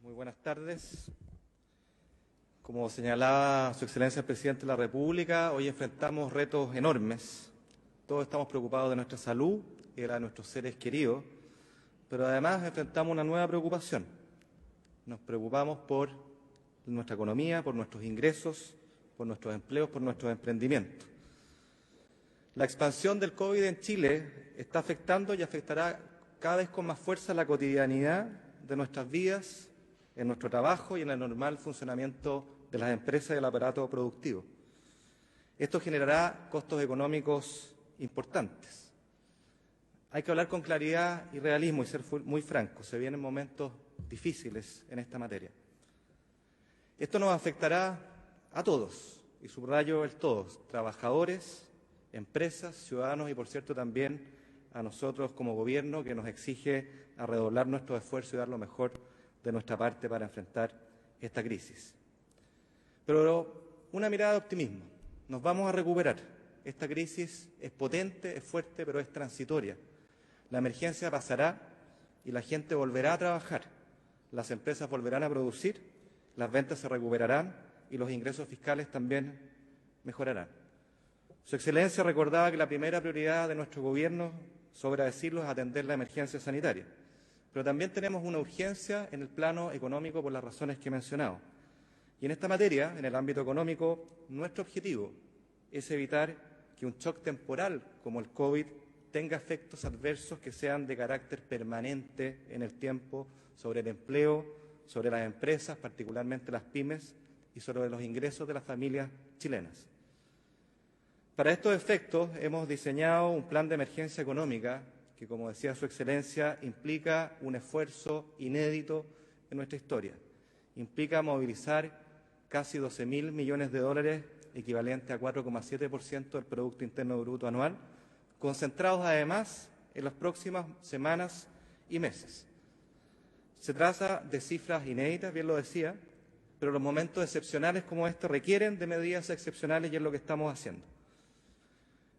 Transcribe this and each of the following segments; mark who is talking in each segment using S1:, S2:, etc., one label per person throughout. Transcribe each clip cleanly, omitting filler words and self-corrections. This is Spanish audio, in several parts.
S1: Muy buenas tardes. Como señalaba Su Excelencia el Presidente de la República, hoy enfrentamos retos enormes. Todos estamos preocupados de nuestra salud y de la de nuestros seres queridos, pero además enfrentamos una nueva preocupación. Nos preocupamos por nuestra economía, por nuestros ingresos, por nuestros empleos, por nuestros emprendimientos. La expansión del COVID en Chile está afectando y afectará cada vez con más fuerza la cotidianidad de nuestras vidas, en nuestro trabajo y en el normal funcionamiento de las empresas y del aparato productivo. Esto generará costos económicos importantes. Hay que hablar con claridad y realismo y ser muy francos. Se vienen momentos difíciles en esta materia. Esto nos afectará a todos, y subrayo el todos, trabajadores, empresas, ciudadanos y, por cierto, también a nosotros como gobierno, que nos exige a redoblar nuestro esfuerzo y dar lo mejor de nuestra parte para enfrentar esta crisis. Pero una mirada de optimismo. Nos vamos a recuperar. Esta crisis es potente, es fuerte, pero es transitoria. La emergencia pasará y la gente volverá a trabajar. Las empresas volverán a producir, las ventas se recuperarán y los ingresos fiscales también mejorarán. Su Excelencia recordaba que la primera prioridad de nuestro gobierno, sobra decirlo, es atender la emergencia sanitaria. Pero también tenemos una urgencia en el plano económico por las razones que he mencionado. Y en esta materia, en el ámbito económico, nuestro objetivo es evitar que un shock temporal como el COVID tenga efectos adversos que sean de carácter permanente en el tiempo sobre el empleo, sobre las empresas, particularmente las pymes, y sobre los ingresos de las familias chilenas. Para estos efectos hemos diseñado un plan de emergencia económica que, como decía Su Excelencia, implica un esfuerzo inédito en nuestra historia. Implica movilizar casi 12.000 millones de dólares, equivalente a 4,7% del Producto Interno Bruto anual, concentrados además en las próximas semanas y meses. Se trata de cifras inéditas, bien lo decía, pero los momentos excepcionales como este requieren de medidas excepcionales y es lo que estamos haciendo.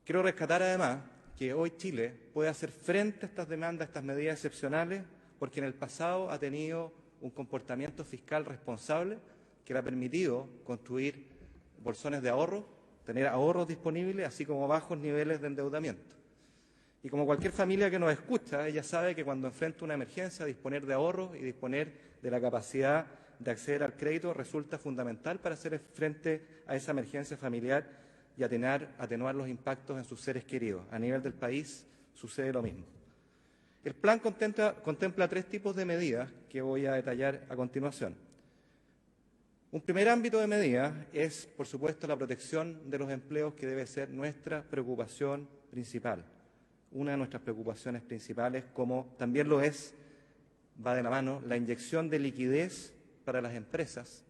S1: Quiero rescatar además que hoy Chile puede hacer frente a estas demandas, a estas medidas excepcionales, porque en el pasado ha tenido un comportamiento fiscal responsable que le ha permitido construir bolsones de ahorro, tener ahorros disponibles, así como bajos niveles de endeudamiento. Y como cualquier familia que nos escucha, ella sabe que cuando enfrenta una emergencia, disponer de ahorros y disponer de la capacidad de acceder al crédito resulta fundamental para hacer frente a esa emergencia familiar y atenuar los impactos en sus seres queridos. A nivel del país sucede lo mismo. El plan contempla 3 tipos de medidas que voy a detallar a continuación. Un primer ámbito de medidas es, por supuesto, la protección de los empleos, que debe ser nuestra preocupación principal. Una de nuestras preocupaciones principales, como también lo es, va de la mano, la inyección de liquidez para las empresas,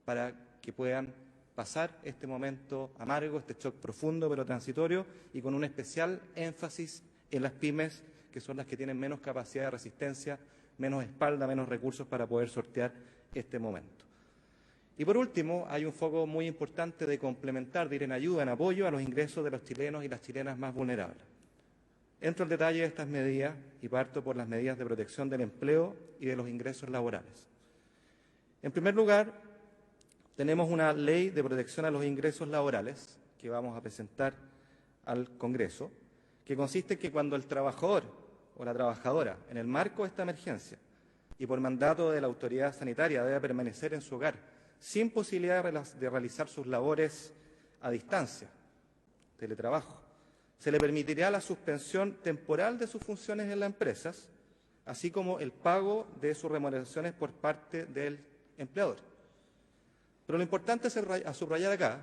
S1: para que puedan pasar este momento amargo, este shock profundo pero transitorio, y con un especial énfasis en las pymes, que son las que tienen menos capacidad de resistencia, menos espalda, menos recursos para poder sortear este momento. Y por último, hay un foco muy importante de complementar, de ir en ayuda, en apoyo a los ingresos de los chilenos y las chilenas más vulnerables. Entro al detalle de estas medidas y parto por las medidas de protección del empleo y de los ingresos laborales. En primer lugar, tenemos una ley de protección a los ingresos laborales que vamos a presentar al Congreso, que consiste en que cuando el trabajador o la trabajadora, en el marco de esta emergencia y por mandato de la autoridad sanitaria, debe permanecer en su hogar sin posibilidad de realizar sus labores a distancia, teletrabajo, se le permitirá la suspensión temporal de sus funciones en las empresas, así como el pago de sus remuneraciones por parte del empleador. Pero lo importante a subrayar acá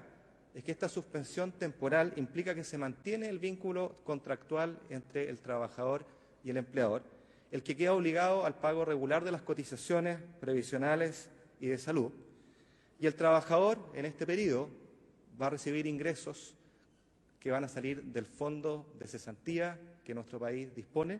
S1: es que esta suspensión temporal implica que se mantiene el vínculo contractual entre el trabajador y el empleador, el que queda obligado al pago regular de las cotizaciones previsionales y de salud, y el trabajador en este periodo va a recibir ingresos que van a salir del fondo de cesantía que nuestro país dispone,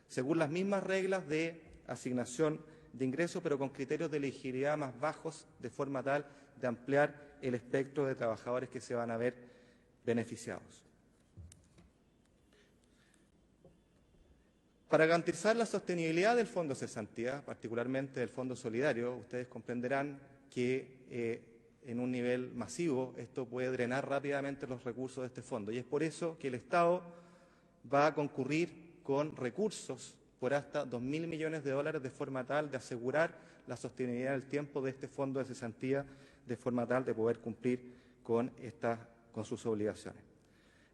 S1: según las mismas reglas de asignación de ingresos, pero con criterios de elegibilidad más bajos, de forma tal de ampliar el espectro de trabajadores que se van a ver beneficiados. Para garantizar la sostenibilidad del Fondo de Cesantía, particularmente del Fondo Solidario, ustedes comprenderán que en un nivel masivo esto puede drenar rápidamente los recursos de este fondo. Y es por eso que el Estado va a concurrir con recursos por hasta 2.000 millones de dólares de forma tal de asegurar la sostenibilidad del tiempo de este fondo de cesantía, de forma tal de poder cumplir con sus obligaciones.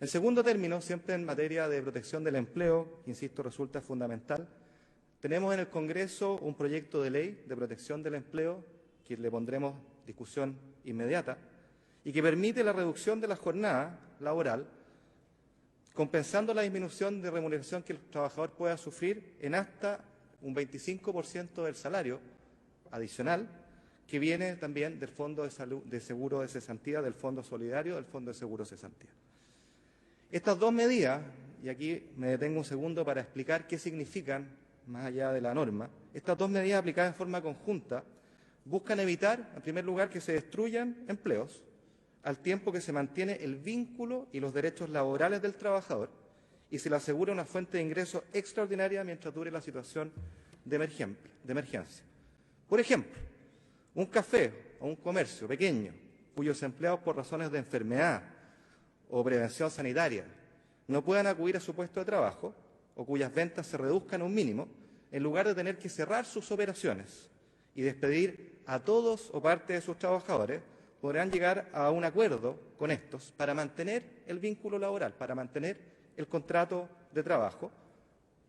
S1: En segundo término, siempre en materia de protección del empleo, que insisto resulta fundamental, tenemos en el Congreso un proyecto de ley de protección del empleo que le pondremos discusión inmediata y que permite la reducción de la jornada laboral, compensando la disminución de remuneración que el trabajador pueda sufrir en hasta un 25% del salario adicional que viene también del Fondo de Salud, de Seguro de Cesantía, del Fondo Solidario, del Fondo de Seguro de Cesantía. Estas dos medidas, y aquí me detengo un segundo para explicar qué significan, más allá de la norma, estas dos medidas aplicadas en forma conjunta buscan evitar, en primer lugar, que se destruyan empleos, al tiempo que se mantiene el vínculo y los derechos laborales del trabajador y se le asegura una fuente de ingresos extraordinaria mientras dure la situación de emergencia. Por ejemplo, un café o un comercio pequeño cuyos empleados por razones de enfermedad o prevención sanitaria no puedan acudir a su puesto de trabajo o cuyas ventas se reduzcan a un mínimo, en lugar de tener que cerrar sus operaciones y despedir a todos o parte de sus trabajadores, podrán llegar a un acuerdo con estos para mantener el vínculo laboral, para mantener el contrato de trabajo,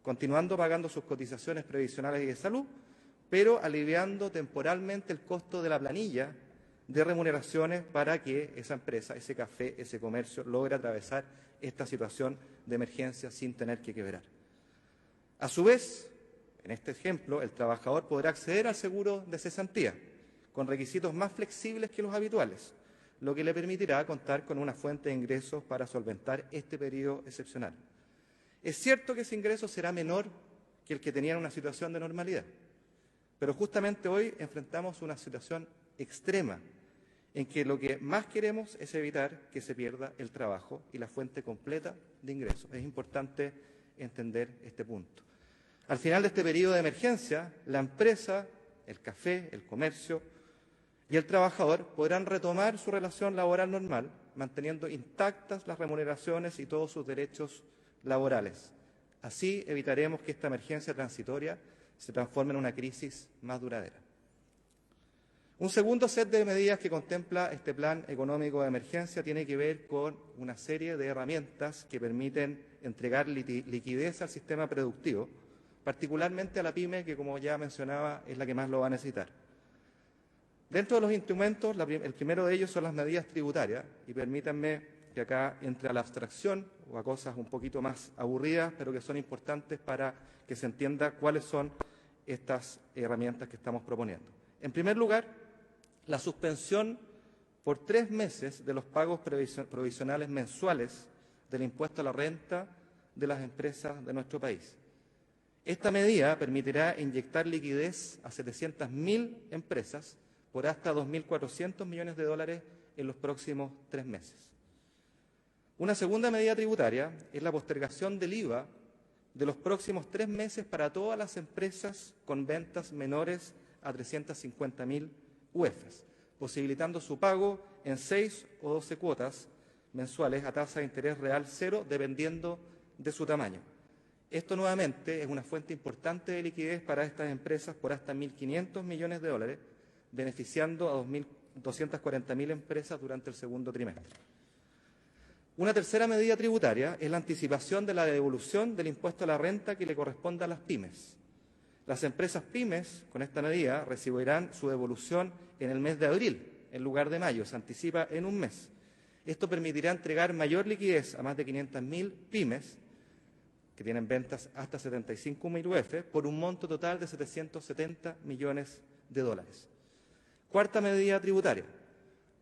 S1: continuando pagando sus cotizaciones previsionales y de salud, pero aliviando temporalmente el costo de la planilla de remuneraciones para que esa empresa, ese café, ese comercio logre atravesar esta situación de emergencia sin tener que quebrar. A su vez, en este ejemplo, el trabajador podrá acceder al seguro de cesantía con requisitos más flexibles que los habituales, lo que le permitirá contar con una fuente de ingresos para solventar este periodo excepcional. Es cierto que ese ingreso será menor que el que tenía en una situación de normalidad, pero justamente hoy enfrentamos una situación extrema en que lo que más queremos es evitar que se pierda el trabajo y la fuente completa de ingresos. Es importante entender este punto. Al final de este periodo de emergencia, la empresa, el café, el comercio y el trabajador podrán retomar su relación laboral normal, manteniendo intactas las remuneraciones y todos sus derechos laborales. Así evitaremos que esta emergencia transitoria se transforme en una crisis más duradera. Un segundo set de medidas que contempla este plan económico de emergencia tiene que ver con una serie de herramientas que permiten entregar liquidez al sistema productivo, particularmente a la PYME, que como ya mencionaba es la que más lo va a necesitar. Dentro de los instrumentos, el primero de ellos son las medidas tributarias, y permítanme que acá entre a la abstracción o a cosas un poquito más aburridas, pero que son importantes para que se entienda cuáles son estas herramientas que estamos proponiendo. En primer lugar, la suspensión por 3 meses de los pagos provisionales mensuales del impuesto a la renta de las empresas de nuestro país. Esta medida permitirá inyectar liquidez a 700.000 empresas por hasta 2.400 millones de dólares en los próximos 3 meses. Una segunda medida tributaria es la postergación del IVA de los próximos 3 meses para todas las empresas con ventas menores a 350.000 UFs, posibilitando su pago en 6 o 12 cuotas mensuales a tasa de interés real cero, dependiendo de su tamaño. Esto nuevamente es una fuente importante de liquidez para estas empresas por hasta 1.500 millones de dólares, beneficiando a 240.000 empresas durante el segundo trimestre. Una tercera medida tributaria es la anticipación de la devolución del impuesto a la renta que le corresponde a las pymes. Las empresas pymes, con esta medida, recibirán su devolución en el mes de abril, en lugar de mayo, se anticipa en un mes. Esto permitirá entregar mayor liquidez a más de 500.000 pymes, que tienen ventas hasta 75.000 UF, por un monto total de 770 millones de dólares. Cuarta medida tributaria,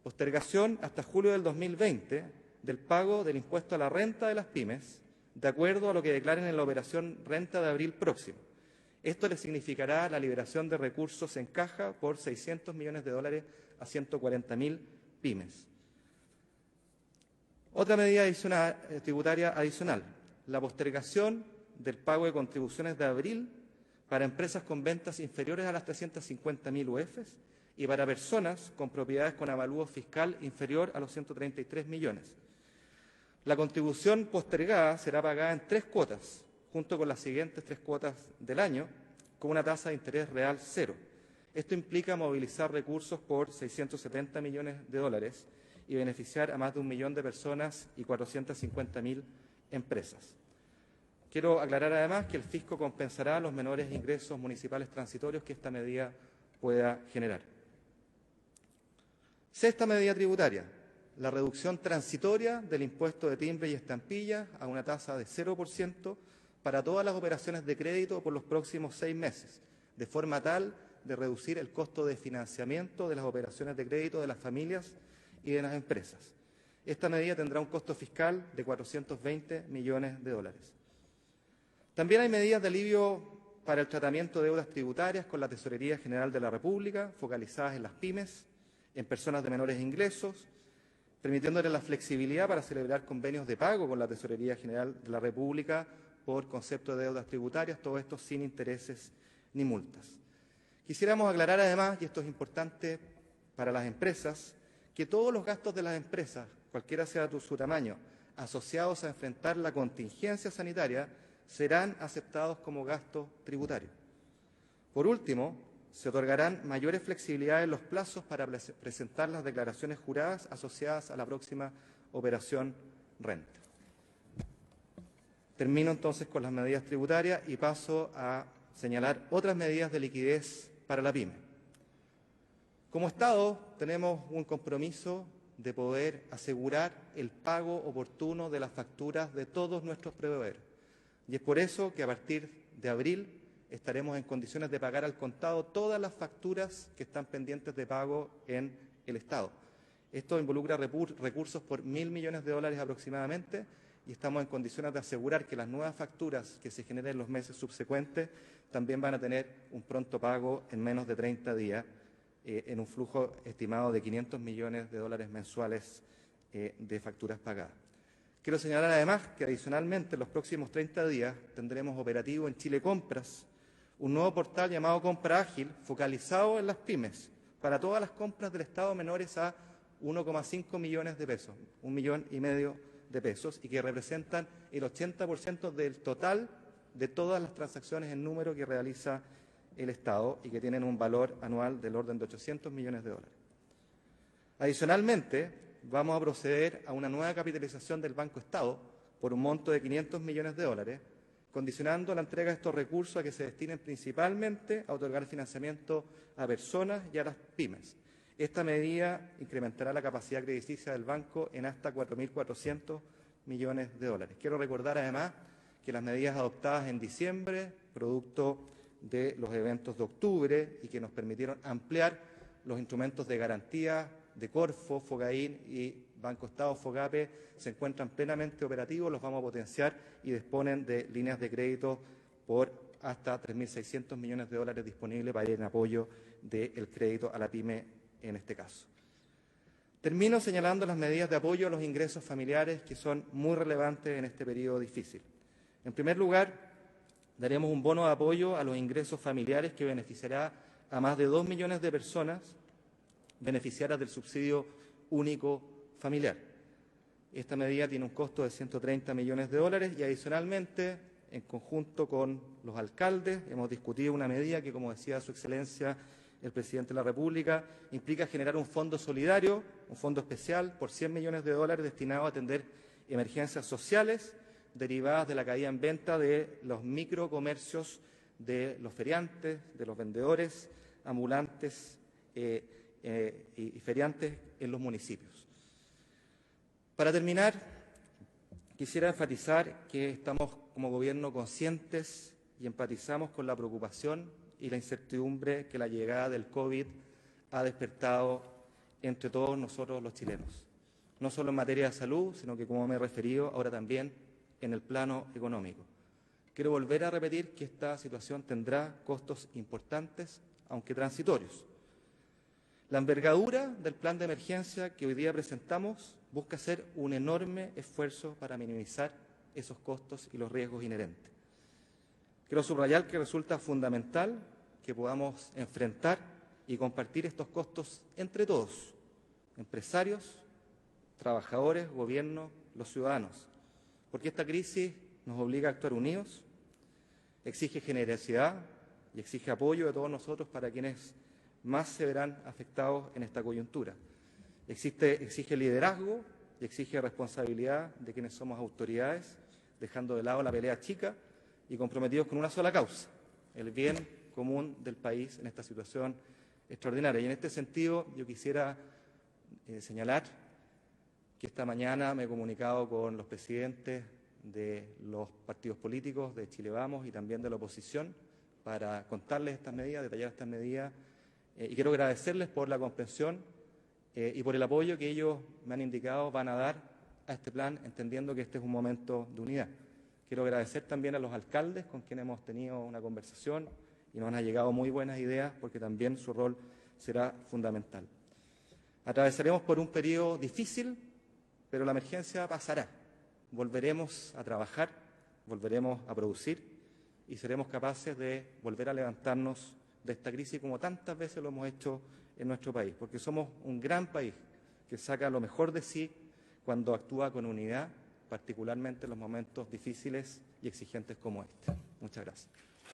S1: postergación hasta julio del 2020 del pago del impuesto a la renta de las pymes, de acuerdo a lo que declaren en la operación renta de abril próximo. Esto le significará la liberación de recursos en caja por 600 millones de dólares a 140.000 pymes. Otra medida tributaria adicional, la postergación del pago de contribuciones de abril para empresas con ventas inferiores a las 350.000 UFs y para personas con propiedades con avalúo fiscal inferior a los 133 millones. La contribución postergada será pagada en 3 cuotas, junto con las siguientes 3 cuotas del año, con una tasa de interés real cero. Esto implica movilizar recursos por 670 millones de dólares y beneficiar a más de 1 millón de personas y 450.000 empresas. Quiero aclarar además que el fisco compensará los menores ingresos municipales transitorios que esta medida pueda generar. Sexta medida tributaria, la reducción transitoria del impuesto de timbre y estampillas a una tasa de 0% para todas las operaciones de crédito por los próximos 6 meses, de forma tal de reducir el costo de financiamiento de las operaciones de crédito de las familias y de las empresas. Esta medida tendrá un costo fiscal de 420 millones de dólares. También hay medidas de alivio para el tratamiento de deudas tributarias con la Tesorería General de la República, focalizadas en las pymes, en personas de menores ingresos, permitiéndole la flexibilidad para celebrar convenios de pago con la Tesorería General de la República por concepto de deudas tributarias, todo esto sin intereses ni multas. Quisiéramos aclarar además, y esto es importante para las empresas, que todos los gastos de las empresas, cualquiera sea su tamaño, asociados a enfrentar la contingencia sanitaria, serán aceptados como gasto tributario. Por último, se otorgarán mayores flexibilidades en los plazos para presentar las declaraciones juradas asociadas a la próxima operación renta. Termino entonces con las medidas tributarias y paso a señalar otras medidas de liquidez para la pyme. Como Estado tenemos un compromiso de poder asegurar el pago oportuno de las facturas de todos nuestros proveedores. Y es por eso que a partir de abril estaremos en condiciones de pagar al contado todas las facturas que están pendientes de pago en el Estado. Esto involucra recursos por 1.000 millones de dólares aproximadamente y estamos en condiciones de asegurar que las nuevas facturas que se generen en los meses subsecuentes también van a tener un pronto pago en menos de 30 días en un flujo estimado de 500 millones de dólares mensuales de facturas pagadas. Quiero señalar además que adicionalmente en los próximos 30 días tendremos operativo en Chile Compras un nuevo portal llamado Compra Ágil, focalizado en las pymes, para todas las compras del Estado menores a 1,5 millones de pesos, 1,5 millones de pesos, y que representan el 80% del total de todas las transacciones en número que realiza el Estado y que tienen un valor anual del orden de 800 millones de dólares. Adicionalmente, vamos a proceder a una nueva capitalización del Banco Estado por un monto de 500 millones de dólares, condicionando la entrega de estos recursos a que se destinen principalmente a otorgar financiamiento a personas y a las pymes. Esta medida incrementará la capacidad crediticia del banco en hasta 4.400 millones de dólares. Quiero recordar además que las medidas adoptadas en diciembre, producto de los eventos de octubre y que nos permitieron ampliar los instrumentos de garantía de Corfo, Fogaín y Banco Estado, Fogape, se encuentran plenamente operativos, los vamos a potenciar y disponen de líneas de crédito por hasta 3.600 millones de dólares disponibles para ir en apoyo del crédito a la pyme en este caso. Termino señalando las medidas de apoyo a los ingresos familiares que son muy relevantes en este periodo difícil. En primer lugar, daremos un bono de apoyo a los ingresos familiares que beneficiará a más de 2 millones de personas beneficiarias del subsidio único familiar. Esta medida tiene un costo de 130 millones de dólares y adicionalmente, en conjunto con los alcaldes, hemos discutido una medida que, como decía Su Excelencia el Presidente de la República, implica generar un fondo solidario, un fondo especial por 100 millones de dólares destinado a atender emergencias sociales derivadas de la caída en venta de los microcomercios, de los feriantes, de los vendedores ambulantes y feriantes en los municipios. Para terminar, quisiera enfatizar que estamos como Gobierno conscientes y empatizamos con la preocupación y la incertidumbre que la llegada del COVID ha despertado entre todos nosotros los chilenos, no solo en materia de salud, sino que, como me he referido, ahora también en el plano económico. Quiero volver a repetir que esta situación tendrá costos importantes, aunque transitorios. La envergadura del plan de emergencia que hoy día presentamos busca hacer un enorme esfuerzo para minimizar esos costos y los riesgos inherentes. Quiero subrayar que resulta fundamental que podamos enfrentar y compartir estos costos entre todos, empresarios, trabajadores, gobierno, los ciudadanos, porque esta crisis nos obliga a actuar unidos, exige generosidad y exige apoyo de todos nosotros para quienes más se verán afectados en esta coyuntura. Exige liderazgo y exige responsabilidad de quienes somos autoridades, dejando de lado la pelea chica y comprometidos con una sola causa, el bien común del país en esta situación extraordinaria. Y en este sentido yo quisiera señalar que esta mañana me he comunicado con los presidentes de los partidos políticos de Chile Vamos y también de la oposición para contarles estas medidas, detallar estas medidas, y quiero agradecerles por la comprensión y por el apoyo que ellos me han indicado van a dar a este plan, entendiendo que este es un momento de unidad. Quiero agradecer también a los alcaldes con quienes hemos tenido una conversación y nos han llegado muy buenas ideas, porque también su rol será fundamental. Atravesaremos por un periodo difícil, pero la emergencia pasará. Volveremos a trabajar, volveremos a producir y seremos capaces de volver a levantarnos de esta crisis como tantas veces lo hemos hecho en nuestro país, porque somos un gran país que saca lo mejor de sí cuando actúa con unidad, particularmente en los momentos difíciles y exigentes como este. Muchas gracias.